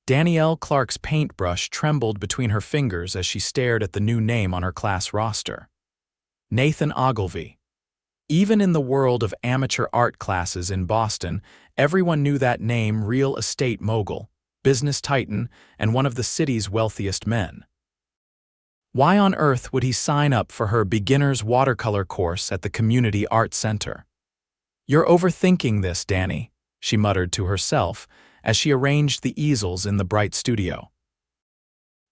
Danielle Clark's paintbrush trembled between her fingers as she stared at the new name on her class roster. Nathan Ogilvy. Even in the world of amateur art classes in Boston, everyone knew that name: real estate mogul, business titan, and one of the city's wealthiest men. Why on earth would he sign up for her beginner's watercolor course at the Community Art Center? "You're overthinking this, Danny," she muttered to herself as she arranged the easels in the bright studio.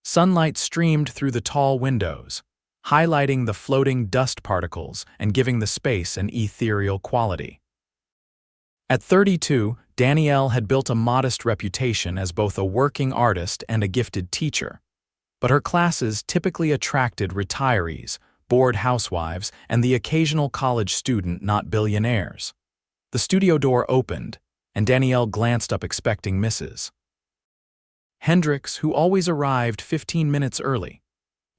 Sunlight streamed through the tall windows, highlighting the floating dust particles and giving the space an ethereal quality. At 32, Danielle had built a modest reputation as both a working artist and a gifted teacher. But her classes typically attracted retirees, bored housewives, and the occasional college student not billionaires. The studio door opened, and Danielle glanced up expecting Mrs. Hendricks, who always arrived 15 minutes early.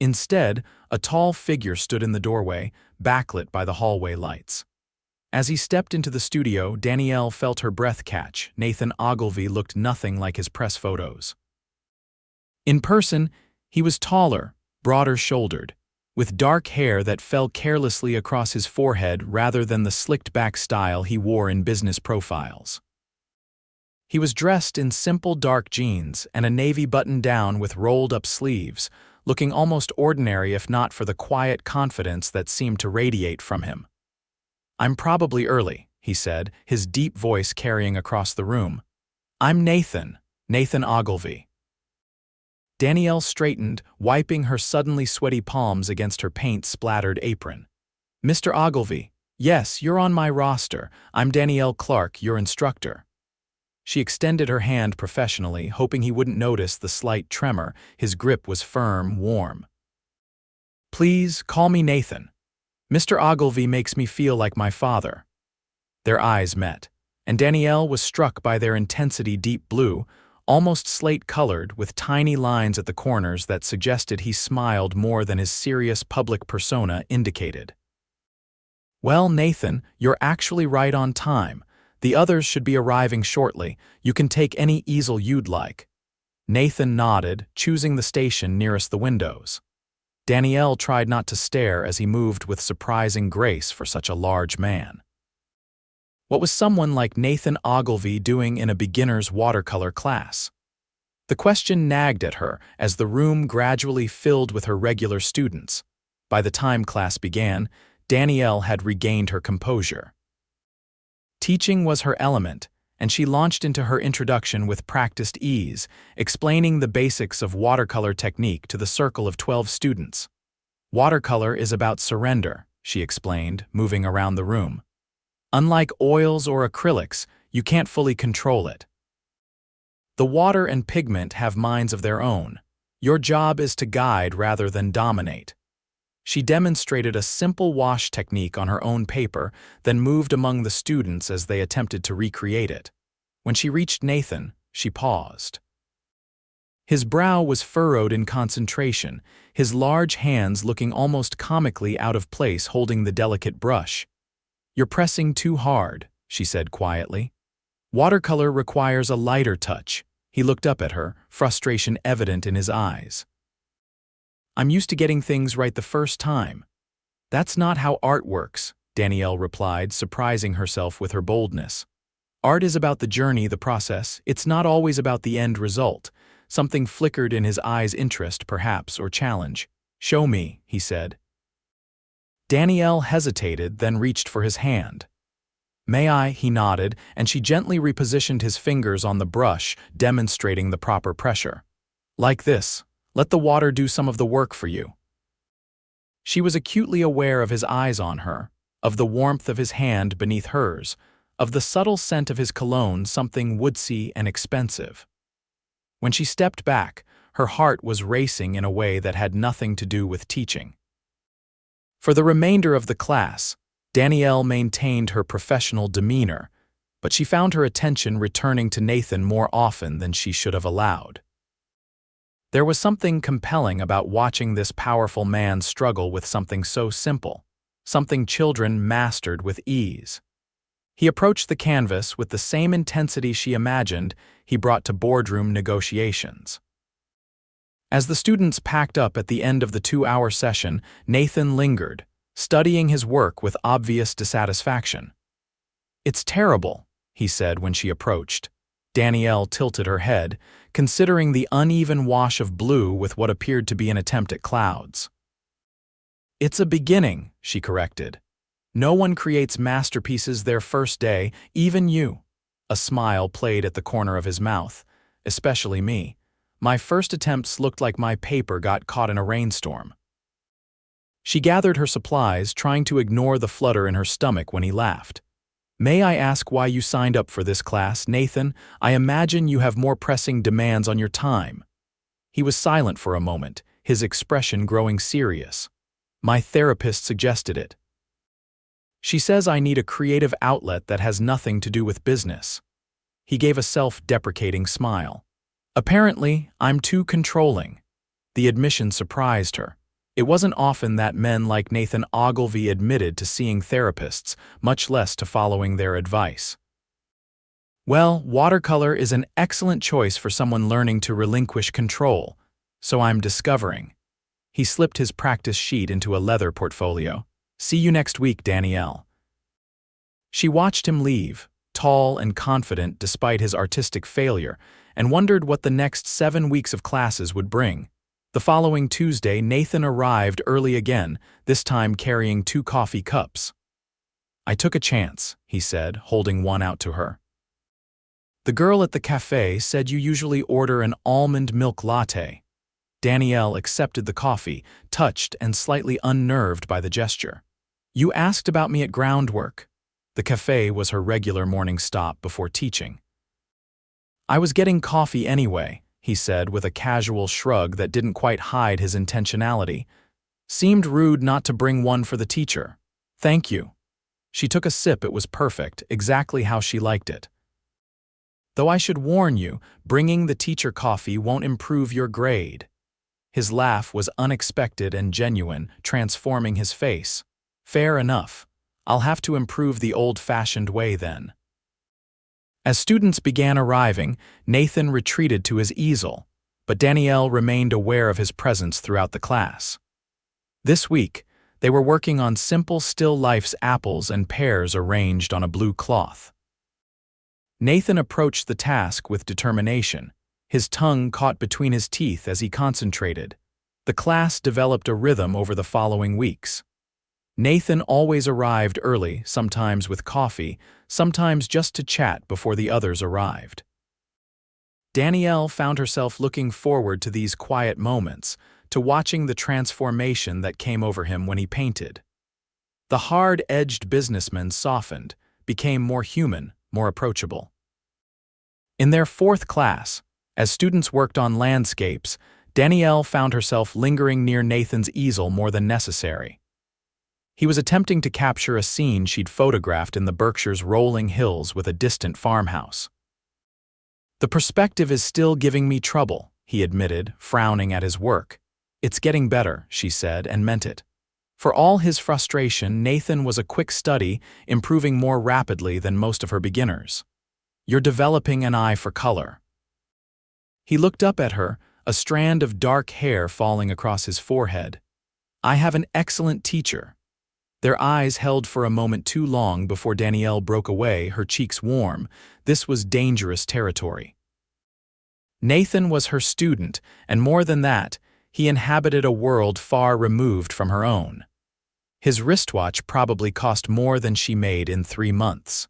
Instead, a tall figure stood in the doorway, backlit by the hallway lights. As he stepped into the studio, Danielle felt her breath catch. Nathan Ogilvy looked nothing like his press photos. In person, he was taller, broader-shouldered, with dark hair that fell carelessly across his forehead rather than the slicked-back style he wore in business profiles. He was dressed in simple dark jeans and a navy button-down with rolled-up sleeves, looking almost ordinary if not for the quiet confidence that seemed to radiate from him. "I'm probably early," he said, his deep voice carrying across the room. "I'm Nathan Ogilvy." Danielle straightened, wiping her suddenly sweaty palms against her paint-splattered apron. "Mr. Ogilvy, yes, you're on my roster. I'm Danielle Clark, your instructor." She extended her hand professionally, hoping he wouldn't notice the slight tremor. His grip was firm, warm. "Please, call me Nathan. Mr. Ogilvy makes me feel like my father." Their eyes met, and Danielle was struck by their intensity: deep blue, almost slate-colored, with tiny lines at the corners that suggested he smiled more than his serious public persona indicated. "Well, Nathan, you're actually right on time. The others should be arriving shortly. You can take any easel you'd like." Nathan nodded, choosing the station nearest the windows. Danielle tried not to stare as he moved with surprising grace for such a large man. What was someone like Nathan Ogilvy doing in a beginner's watercolor class? The question nagged at her as the room gradually filled with her regular students. By the time class began, Danielle had regained her composure. Teaching was her element, and she launched into her introduction with practiced ease, explaining the basics of watercolor technique to the circle of 12 students. "Watercolor is about surrender," she explained, moving around the room. "Unlike oils or acrylics, you can't fully control it. The water and pigment have minds of their own. Your job is to guide rather than dominate." She demonstrated a simple wash technique on her own paper, then moved among the students as they attempted to recreate it. When she reached Nathan, she paused. His brow was furrowed in concentration, his large hands looking almost comically out of place holding the delicate brush. "You're pressing too hard," she said quietly. "Watercolor requires a lighter touch." He looked up at her, frustration evident in his eyes. "I'm used to getting things right the first time." "That's not how art works," Danielle replied, surprising herself with her boldness. "Art is about the journey, the process. It's not always about the end result." Something flickered in his eyes: interest, perhaps, or challenge. "Show me," he said. Danielle hesitated, then reached for his hand. "May I?" he nodded, and she gently repositioned his fingers on the brush, demonstrating the proper pressure. "Like this. Let the water do some of the work for you." She was acutely aware of his eyes on her, of the warmth of his hand beneath hers, of the subtle scent of his cologne, something woodsy and expensive. When she stepped back, her heart was racing in a way that had nothing to do with teaching. For the remainder of the class, Danielle maintained her professional demeanor, but she found her attention returning to Nathan more often than she should have allowed. There was something compelling about watching this powerful man struggle with something so simple, something children mastered with ease. He approached the canvas with the same intensity she imagined he brought to boardroom negotiations. As the students packed up at the end of the 2-hour session, Nathan lingered, studying his work with obvious dissatisfaction. "It's terrible," he said when she approached. Danielle tilted her head, considering the uneven wash of blue with what appeared to be an attempt at clouds. "It's a beginning," she corrected. "No one creates masterpieces their first day, even you." A smile played at the corner of his mouth. "Especially me. My first attempts looked like my paper got caught in a rainstorm." She gathered her supplies, trying to ignore the flutter in her stomach when he laughed. "May I ask why you signed up for this class, Nathan? I imagine you have more pressing demands on your time." He was silent for a moment, his expression growing serious. "My therapist suggested it. She says I need a creative outlet that has nothing to do with business." He gave a self-deprecating smile. "Apparently, I'm too controlling." The admission surprised her. It wasn't often that men like Nathan Ogilvy admitted to seeing therapists, much less to following their advice. "Well, watercolor is an excellent choice for someone learning to relinquish control, so I'm discovering." He slipped his practice sheet into a leather portfolio. "See you next week, Danielle." She watched him leave, tall and confident despite his artistic failure, and wondered what the next 7 weeks of classes would bring. The following Tuesday, Nathan arrived early again, this time carrying 2 coffee cups. "I took a chance," he said, holding one out to her. "The girl at the cafe said you usually order an almond milk latte." Danielle accepted the coffee, touched and slightly unnerved by the gesture. "You asked about me at groundwork." The cafe was her regular morning stop before teaching. "I was getting coffee anyway," he said with a casual shrug that didn't quite hide his intentionality. "Seemed rude not to bring one for the teacher." "Thank you." She took a sip. It was perfect, exactly how she liked it. "Though I should warn you, bringing the teacher coffee won't improve your grade." His laugh was unexpected and genuine, transforming his face. "Fair enough. I'll have to improve the old-fashioned way then." As students began arriving, Nathan retreated to his easel, but Danielle remained aware of his presence throughout the class. This week, they were working on simple still lifes, apples and pears arranged on a blue cloth. Nathan approached the task with determination, his tongue caught between his teeth as he concentrated. The class developed a rhythm over the following weeks. Nathan always arrived early, sometimes with coffee, sometimes just to chat before the others arrived. Danielle found herself looking forward to these quiet moments, to watching the transformation that came over him when he painted. The hard-edged businessman softened, became more human, more approachable. In their 4th class, as students worked on landscapes, Danielle found herself lingering near Nathan's easel more than necessary. He was attempting to capture a scene she'd photographed in the Berkshire's rolling hills with a distant farmhouse. "The perspective is still giving me trouble," he admitted, frowning at his work. "It's getting better," she said, and meant it. For all his frustration, Nathan was a quick study, improving more rapidly than most of her beginners. "You're developing an eye for color." He looked up at her, a strand of dark hair falling across his forehead. "I have an excellent teacher." Their eyes held for a moment too long before Danielle broke away, her cheeks warm. This was dangerous territory. Nathan was her student, and more than that, he inhabited a world far removed from her own. His wristwatch probably cost more than she made in 3 months.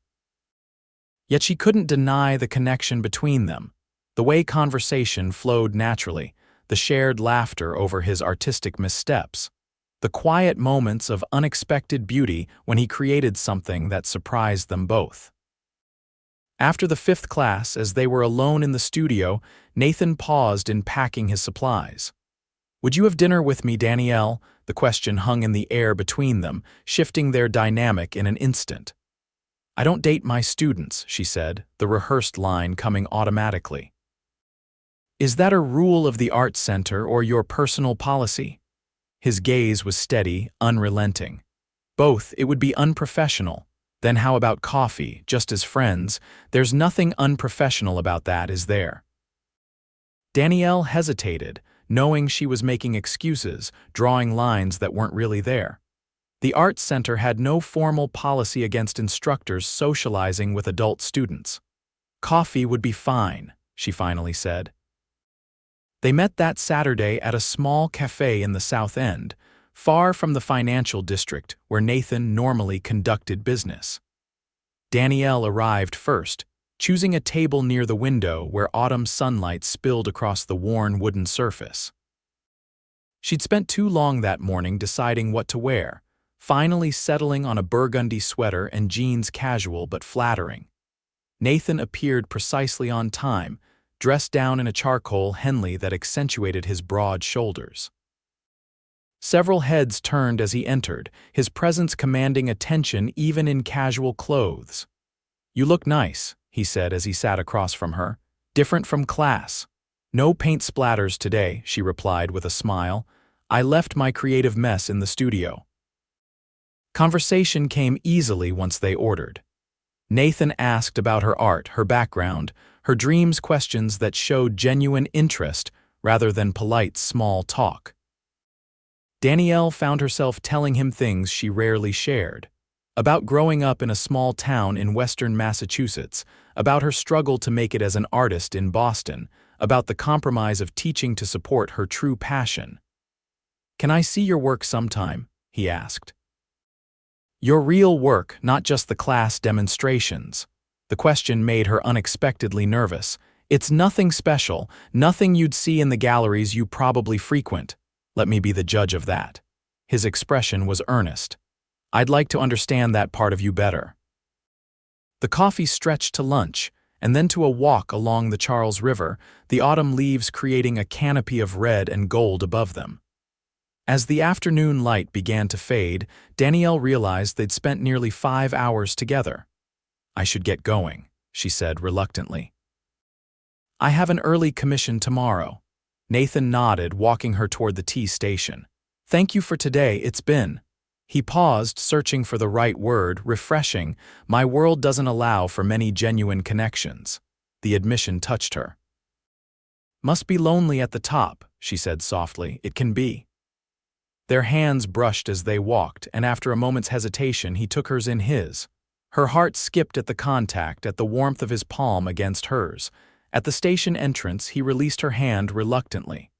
Yet she couldn't deny the connection between them, the way conversation flowed naturally, the shared laughter over his artistic missteps, the quiet moments of unexpected beauty when he created something that surprised them both. After the 5th class, as they were alone in the studio, Nathan paused in packing his supplies. "Would you have dinner with me, Danielle?" The question hung in the air between them, shifting their dynamic in an instant. "I don't date my students," she said, the rehearsed line coming automatically. "Is that a rule of the Art Center or your personal policy?" His gaze was steady, unrelenting. "Both. It would be unprofessional." Then how about coffee, just as friends? There's nothing unprofessional about that, is there? Danielle hesitated, knowing she was making excuses, drawing lines that weren't really there. The Arts Center had no formal policy against instructors socializing with adult students. Coffee would be fine, she finally said. They met that Saturday at a small cafe in the South End, far from the financial district where Nathan normally conducted business. Danielle arrived first, choosing a table near the window where autumn sunlight spilled across the worn wooden surface. She'd spent too long that morning deciding what to wear, finally settling on a burgundy sweater and jeans casual but flattering. Nathan appeared precisely on time, dressed down in a charcoal Henley that accentuated his broad shoulders. Several heads turned as he entered, his presence commanding attention even in casual clothes. "You look nice," he said as he sat across from her. "Different from class." "No paint splatters today," she replied with a smile. "I left my creative mess in the studio." Conversation came easily once they ordered. Nathan asked about her art, her background, her dreams, questions that showed genuine interest rather than polite small talk. Danielle found herself telling him things she rarely shared. About growing up in a small town in western Massachusetts, about her struggle to make it as an artist in Boston, about the compromise of teaching to support her true passion. "Can I see your work sometime?" he asked. "Your real work, not just the class demonstrations." The question made her unexpectedly nervous. "It's nothing special, nothing you'd see in the galleries you probably frequent. Let me be the judge of that." His expression was earnest. "I'd like to understand that part of you better." The coffee stretched to lunch, and then to a walk along the Charles River, the autumn leaves creating a canopy of red and gold above them. As the afternoon light began to fade, Danielle realized they'd spent nearly 5 hours together. "I should get going," she said reluctantly. "I have an early commission tomorrow." Nathan nodded, walking her toward the tea station. "Thank you for today, it's been—" He paused, searching for the right word, refreshing. "My world doesn't allow for many genuine connections." The admission touched her. "Must be lonely at the top," she said softly. "It can be." Their hands brushed as they walked, and after a moment's hesitation, he took hers in his. Her heart skipped at the contact, at the warmth of his palm against hers. At the station entrance, he released her hand reluctantly.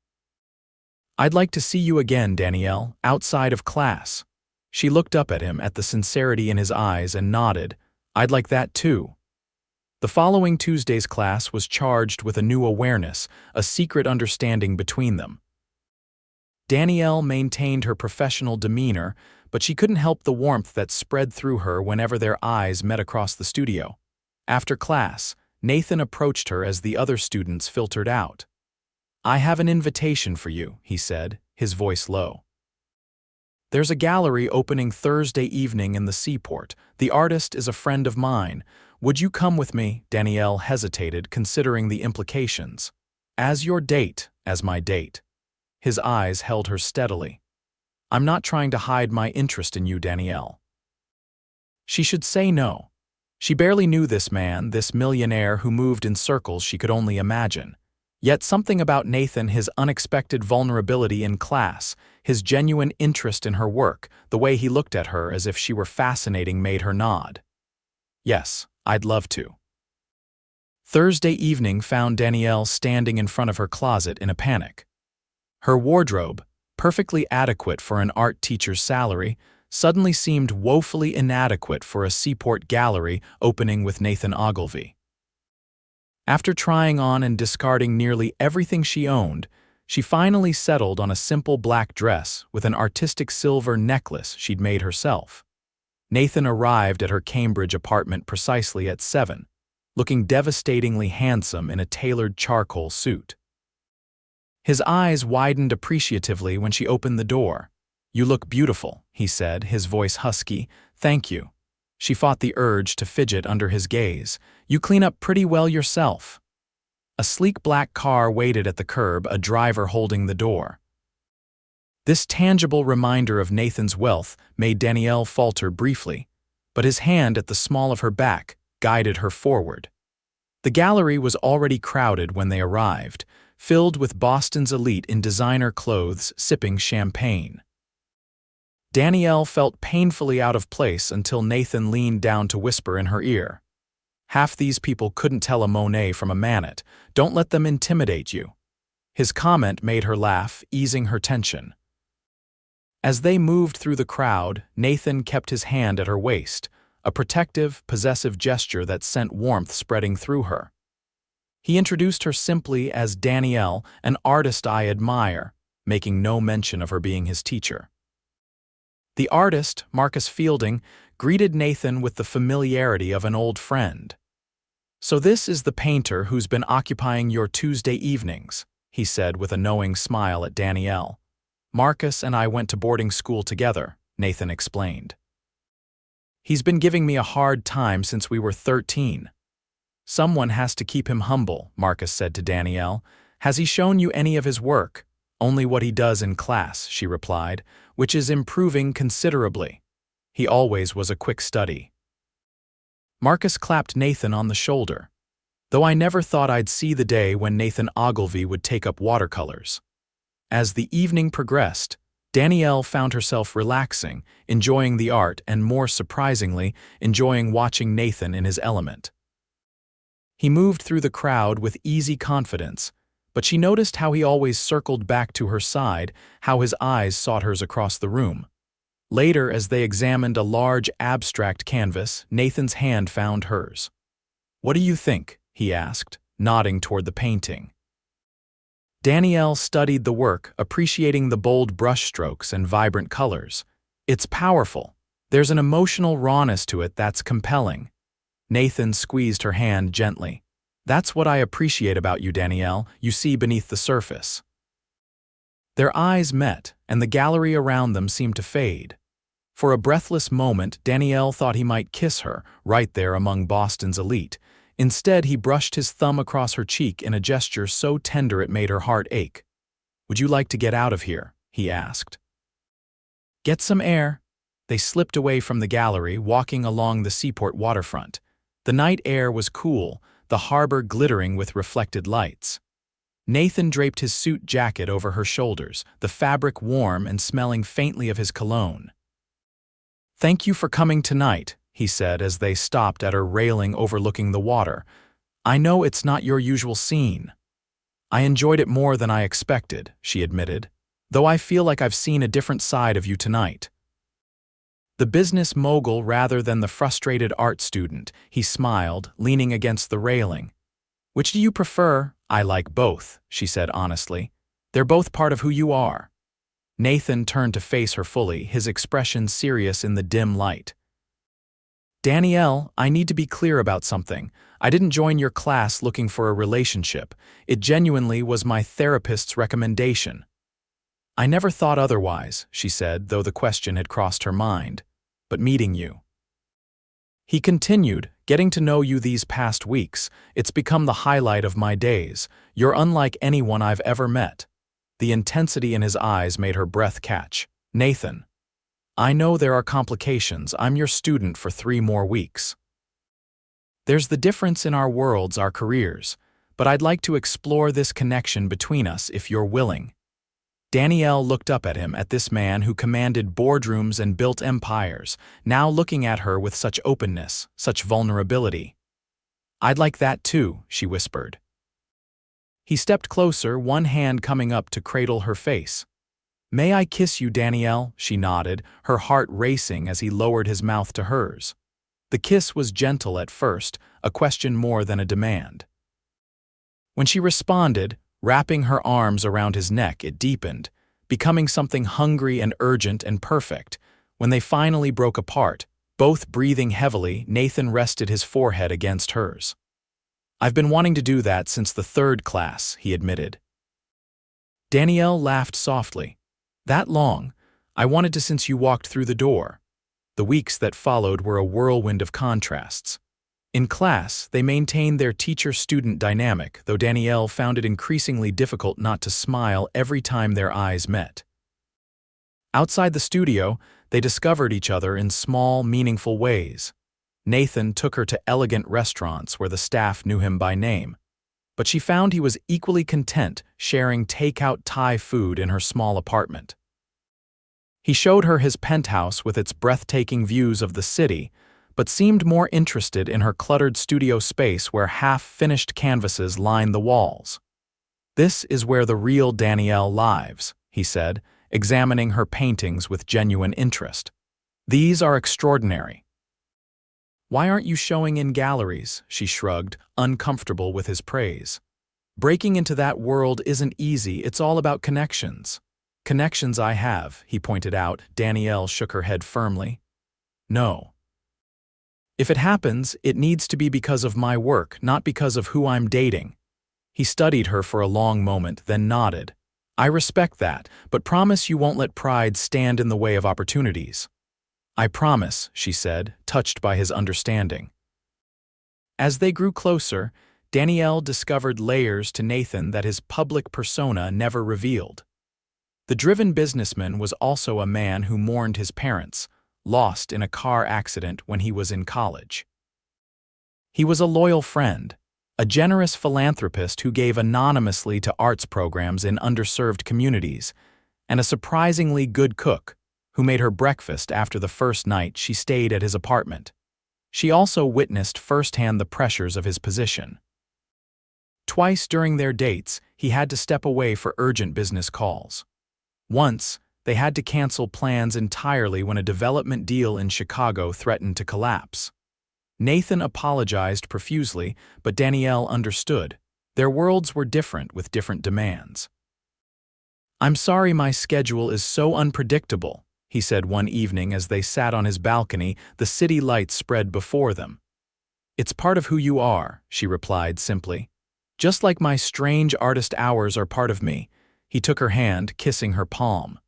"I'd like to see you again, Danielle, outside of class." She looked up at him, at the sincerity in his eyes, and nodded. "I'd like that too." The following Tuesday's class was charged with a new awareness, a secret understanding between them. Danielle maintained her professional demeanor, but she couldn't help the warmth that spread through her whenever their eyes met across the studio. After class, Nathan approached her as the other students filtered out. "I have an invitation for you," he said, his voice low. "There's a gallery opening Thursday evening in the Seaport. The artist is a friend of mine. Would you come with me?" Danielle hesitated, considering the implications. "As your date, as my date." His eyes held her steadily. "I'm not trying to hide my interest in you, Danielle." She should say no. She barely knew this man, this millionaire who moved in circles she could only imagine. Yet something about Nathan, his unexpected vulnerability in class, his genuine interest in her work, the way he looked at her as if she were fascinating, made her nod. "Yes, I'd love to." Thursday evening found Danielle standing in front of her closet in a panic. Her wardrobe, perfectly adequate for an art teacher's salary, suddenly seemed woefully inadequate for a Seaport gallery opening with Nathan Ogilvy. After trying on and discarding nearly everything she owned, she finally settled on a simple black dress with an artistic silver necklace she'd made herself. Nathan arrived at her Cambridge apartment precisely at 7, looking devastatingly handsome in a tailored charcoal suit. His eyes widened appreciatively when she opened the door. "You look beautiful," he said, his voice husky. "Thank you." She fought the urge to fidget under his gaze. "You clean up pretty well yourself." A sleek black car waited at the curb, a driver holding the door. This tangible reminder of Nathan's wealth made Danielle falter briefly. but his hand at the small of her back guided her forward. The gallery was already crowded when they arrived, filled with Boston's elite in designer clothes sipping champagne. Danielle felt painfully out of place until Nathan leaned down to whisper in her ear. "Half these people couldn't tell a Monet from a Manet. Don't let them intimidate you." His comment made her laugh, easing her tension. As they moved through the crowd, Nathan kept his hand at her waist, a protective, possessive gesture that sent warmth spreading through her. He introduced her simply as Danielle, an artist I admire, making no mention of her being his teacher. The artist, Marcus Fielding, greeted Nathan with the familiarity of an old friend. "So this is the painter who's been occupying your Tuesday evenings," he said with a knowing smile at Danielle. "Marcus and I went to boarding school together," Nathan explained. "He's been giving me a hard time since we were 13. "Someone has to keep him humble," Marcus said to Danielle. "Has he shown you any of his work?" "Only what he does in class," she replied, "which is improving considerably. He always was a quick study." Marcus clapped Nathan on the shoulder. "Though I never thought I'd see the day when Nathan Ogilvy would take up watercolors." As the evening progressed, Danielle found herself relaxing, enjoying the art and, more surprisingly, enjoying watching Nathan in his element. He moved through the crowd with easy confidence, but she noticed how he always circled back to her side, how his eyes sought hers across the room. Later, as they examined a large abstract canvas, Nathan's hand found hers. "What do you think?" he asked, nodding toward the painting. Danielle studied the work, appreciating the bold brushstrokes and vibrant colors. "It's powerful. There's an emotional rawness to it that's compelling." Nathan squeezed her hand gently. "That's what I appreciate about you, Danielle. You see beneath the surface." Their eyes met, and the gallery around them seemed to fade. For a breathless moment, Danielle thought he might kiss her, right there among Boston's elite. Instead, he brushed his thumb across her cheek in a gesture so tender it made her heart ache. "Would you like to get out of here?" he asked. "Get some air." They slipped away from the gallery, walking along the seaport waterfront. The night air was cool, the harbor glittering with reflected lights. Nathan draped his suit jacket over her shoulders, the fabric warm and smelling faintly of his cologne. "Thank you for coming tonight," he said as they stopped at a railing overlooking the water. "I know it's not your usual scene." "I enjoyed it more than I expected," she admitted, "though I feel like I've seen a different side of you tonight." The business mogul rather than the frustrated art student, he smiled, leaning against the railing. "Which do you prefer?" "I like both," she said honestly. "They're both part of who you are." Nathan turned to face her fully, his expression serious in the dim light. "Danielle, I need to be clear about something. I didn't join your class looking for a relationship. It genuinely was my therapist's recommendation." "I never thought otherwise," she said, though the question had crossed her mind. "But meeting you." He continued, "Getting to know you these past weeks, it's become the highlight of my days. You're unlike anyone I've ever met." The intensity in his eyes made her breath catch. "Nathan, I know there are complications. I'm your student for 3 more weeks. There's the difference in our worlds, our careers, but I'd like to explore this connection between us if you're willing." Danielle looked up at him, at this man who commanded boardrooms and built empires, now looking at her with such openness, such vulnerability. "I'd like that too," she whispered. He stepped closer, one hand coming up to cradle her face. "May I kiss you, Danielle?" she nodded, her heart racing as he lowered his mouth to hers. The kiss was gentle at first, a question more than a demand. When she responded, wrapping her arms around his neck, it deepened, becoming something hungry and urgent and perfect. When they finally broke apart, both breathing heavily, Nathan rested his forehead against hers. "I've been wanting to do that since the 3rd class," he admitted. Danielle laughed softly. "That long? I wanted to since you walked through the door." The weeks that followed were a whirlwind of contrasts. In class, they maintained their teacher-student dynamic, though Danielle found it increasingly difficult not to smile every time their eyes met. Outside the studio, they discovered each other in small, meaningful ways. Nathan took her to elegant restaurants where the staff knew him by name, but she found he was equally content sharing takeout Thai food in her small apartment. He showed her his penthouse with its breathtaking views of the city, but seemed more interested in her cluttered studio space where half-finished canvases lined the walls. "This is where the real Danielle lives," he said, examining her paintings with genuine interest. "These are extraordinary." "Why aren't you showing in galleries?" she shrugged, uncomfortable with his praise. "Breaking into that world isn't easy, it's all about connections." "Connections I have," he pointed out. Danielle shook her head firmly. "No. If it happens, it needs to be because of my work, not because of who I'm dating." He studied her for a long moment, then nodded. "I respect that, but promise you won't let pride stand in the way of opportunities." "I promise," she said, touched by his understanding. As they grew closer, Danielle discovered layers to Nathan that his public persona never revealed. The driven businessman was also a man who mourned his parents, lost in a car accident when he was in college. He was a loyal friend, a generous philanthropist who gave anonymously to arts programs in underserved communities, and a surprisingly good cook who made her breakfast after the first night she stayed at his apartment. She also witnessed firsthand the pressures of his position. Twice during their dates, he had to step away for urgent business calls. Once, they had to cancel plans entirely when a development deal in Chicago threatened to collapse. Nathan apologized profusely, but Danielle understood. Their worlds were different with different demands. "I'm sorry my schedule is so unpredictable," he said one evening as they sat on his balcony, the city lights spread before them. "It's part of who you are," she replied simply. "Just like my strange artist hours are part of me." He took her hand, kissing her palm.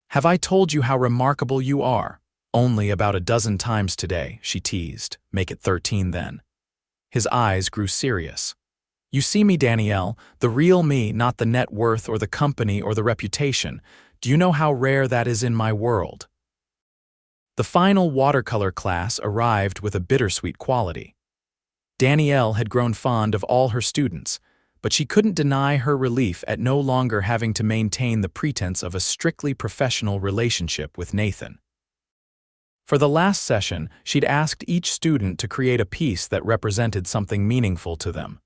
"Have I told you how remarkable you are?" "Only about a dozen times today," she teased. "Make it 13 then." His eyes grew serious. "You see me, Danielle, the real me, not the net worth or the company or the reputation. Do you know how rare that is in my world?" The final watercolor class arrived with a bittersweet quality. Danielle had grown fond of all her students, but she couldn't deny her relief at no longer having to maintain the pretense of a strictly professional relationship with Nathan. For the last session, she'd asked each student to create a piece that represented something meaningful to them.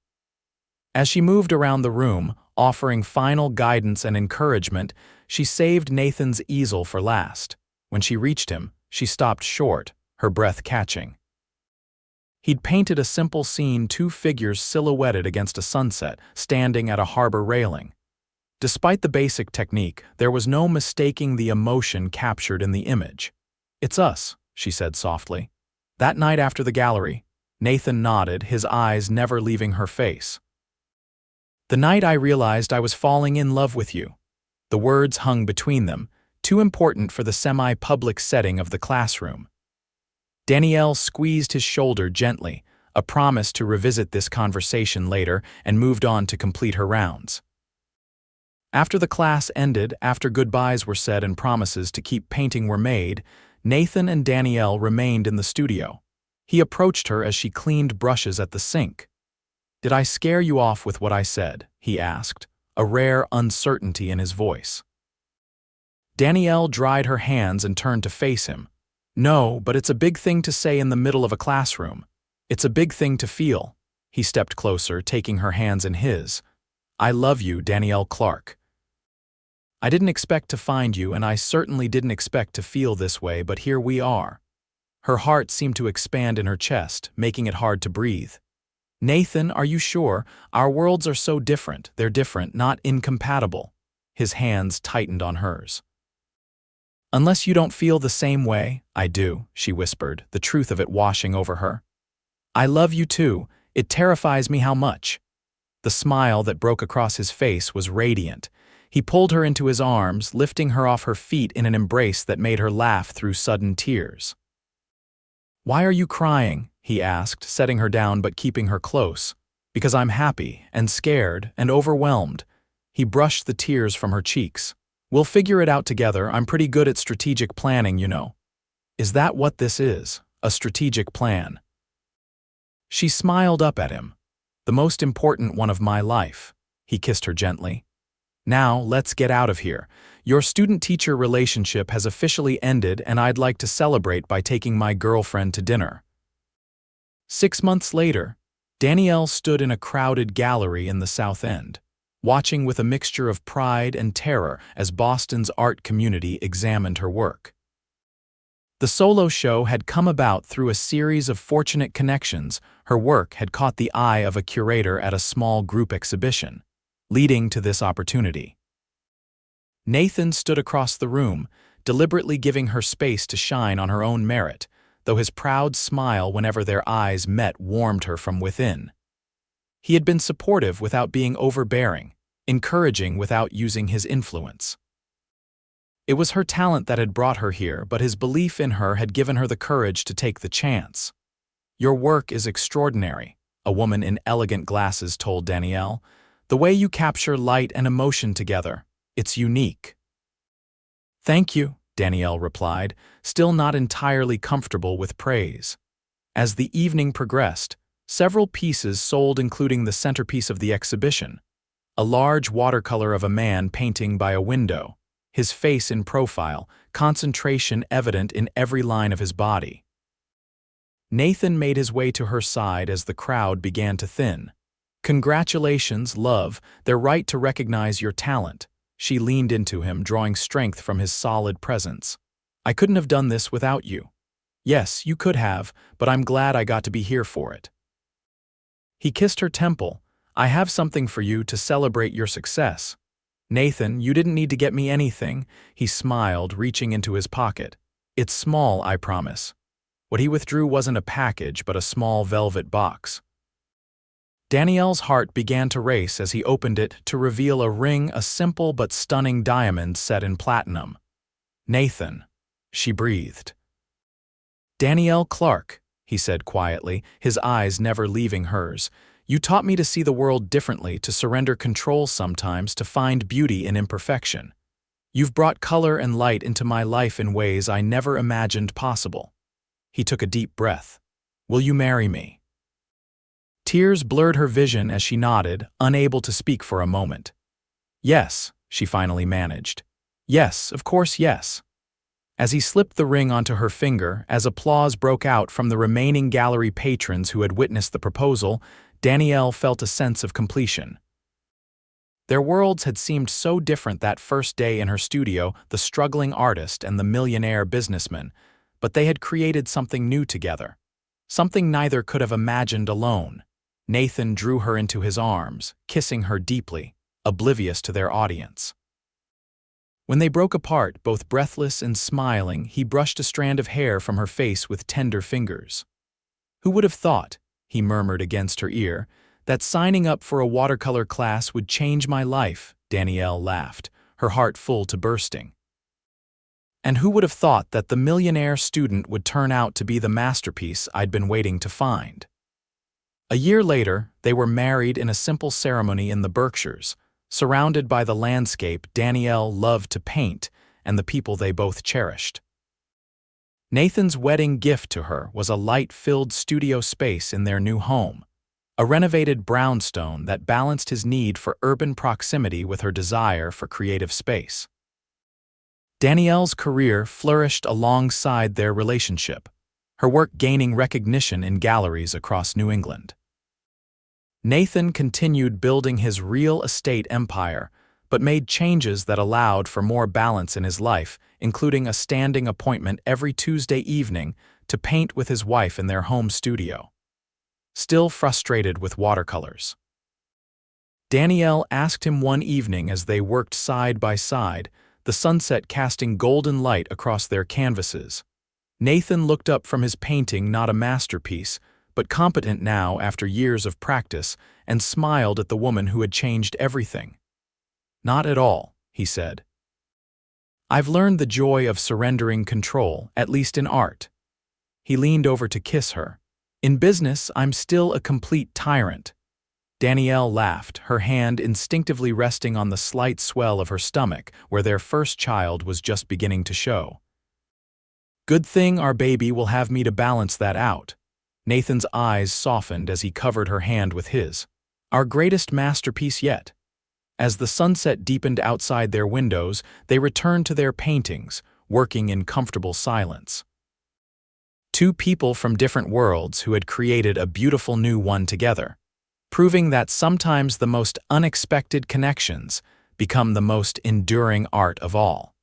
As she moved around the room, offering final guidance and encouragement, she saved Nathan's easel for last. When she reached him, she stopped short, her breath catching. He'd painted a simple scene, two figures silhouetted against a sunset, standing at a harbor railing. Despite the basic technique, there was no mistaking the emotion captured in the image. "It's us," she said softly. "That night after the gallery." Nathan nodded, his eyes never leaving her face. "The night I realized I was falling in love with you." The words hung between them, too important for the semi-public setting of the classroom. Danielle squeezed his shoulder gently, a promise to revisit this conversation later, and moved on to complete her rounds. After the class ended, after goodbyes were said and promises to keep painting were made, Nathan and Danielle remained in the studio. He approached her as she cleaned brushes at the sink. "Did I scare you off with what I said?" he asked, a rare uncertainty in his voice. Danielle dried her hands and turned to face him. "No, but it's a big thing to say in the middle of a classroom. It's a big thing to feel." He stepped closer, taking her hands in his. "I love you, Danielle Clark. I didn't expect to find you, and I certainly didn't expect to feel this way, but here we are." Her heart seemed to expand in her chest, making it hard to breathe. "Nathan, are you sure? Our worlds are so different. They're different, not incompatible." His hands tightened on hers. "Unless you don't feel the same way." "I do," she whispered, the truth of it washing over her. "I love you too. It terrifies me how much." The smile that broke across his face was radiant. He pulled her into his arms, lifting her off her feet in an embrace that made her laugh through sudden tears. "Why are you crying?" he asked, setting her down but keeping her close. "Because I'm happy and scared and overwhelmed." He brushed the tears from her cheeks. We'll figure it out together. I'm pretty good at strategic planning, you know. Is that what this is? A strategic plan? She smiled up at him. The most important one of my life. He kissed her gently. Now, let's get out of here. Your student-teacher relationship has officially ended, and I'd like to celebrate by taking my girlfriend to dinner. 6 months later, Danielle stood in a crowded gallery in the South End, watching with a mixture of pride and terror as Boston's art community examined her work. The solo show had come about through a series of fortunate connections. Her work had caught the eye of a curator at a small group exhibition, leading to this opportunity. Nathan stood across the room, deliberately giving her space to shine on her own merit, though his proud smile whenever their eyes met warmed her from within. He had been supportive without being overbearing, encouraging without using his influence. It was her talent that had brought her here, but his belief in her had given her the courage to take the chance. "Your work is extraordinary," a woman in elegant glasses told Danielle. "The way you capture light and emotion together, it's unique." "Thank you," Danielle replied, still not entirely comfortable with praise. As the evening progressed, several pieces sold, including the centerpiece of the exhibition, a large watercolor of a man painting by a window, his face in profile, concentration evident in every line of his body. Nathan made his way to her side as the crowd began to thin. "Congratulations, love, they're right to recognize your talent." She leaned into him, drawing strength from his solid presence. "I couldn't have done this without you." "Yes, you could have, but I'm glad I got to be here for it." He kissed her temple. "I have something for you to celebrate your success." "Nathan, you didn't need to get me anything," he smiled, reaching into his pocket. "It's small, I promise." What he withdrew wasn't a package, but a small velvet box. Danielle's heart began to race as he opened it to reveal a ring, a simple but stunning diamond set in platinum. "Nathan," she breathed. "Danielle Clark," he said quietly, his eyes never leaving hers. "You taught me to see the world differently, to surrender control sometimes, to find beauty in imperfection. You've brought color and light into my life in ways I never imagined possible." He took a deep breath. "Will you marry me?" Tears blurred her vision as she nodded, unable to speak for a moment. "Yes," she finally managed. "Yes, of course, yes." As he slipped the ring onto her finger, as applause broke out from the remaining gallery patrons who had witnessed the proposal, Danielle felt a sense of completion. Their worlds had seemed so different that first day in her studio, the struggling artist and the millionaire businessman, but they had created something new together, something neither could have imagined alone. Nathan drew her into his arms, kissing her deeply, oblivious to their audience. When they broke apart, both breathless and smiling, he brushed a strand of hair from her face with tender fingers. "Who would have thought," he murmured against her ear, "that signing up for a watercolor class would change my life?" Danielle laughed, her heart full to bursting. "And who would have thought that the millionaire student would turn out to be the masterpiece I'd been waiting to find?" A year later, they were married in a simple ceremony in the Berkshires, surrounded by the landscape Danielle loved to paint and the people they both cherished. Nathan's wedding gift to her was a light-filled studio space in their new home, a renovated brownstone that balanced his need for urban proximity with her desire for creative space. Danielle's career flourished alongside their relationship, her work gaining recognition in galleries across New England. Nathan continued building his real estate empire, but made changes that allowed for more balance in his life, including a standing appointment every Tuesday evening to paint with his wife in their home studio. Still frustrated with watercolors, Danielle asked him one evening as they worked side by side, the sunset casting golden light across their canvases. Nathan looked up from his painting, not a masterpiece, but competent now after years of practice, and smiled at the woman who had changed everything. "Not at all," he said. "I've learned the joy of surrendering control, at least in art." He leaned over to kiss her. "In business, I'm still a complete tyrant." Danielle laughed, her hand instinctively resting on the slight swell of her stomach where their first child was just beginning to show. Good thing our baby will have me to balance that out. Nathan's eyes softened as he covered her hand with his. Our greatest masterpiece yet. As the sunset deepened outside their windows, they returned to their paintings, working in comfortable silence. Two people from different worlds who had created a beautiful new one together, proving that sometimes the most unexpected connections become the most enduring art of all.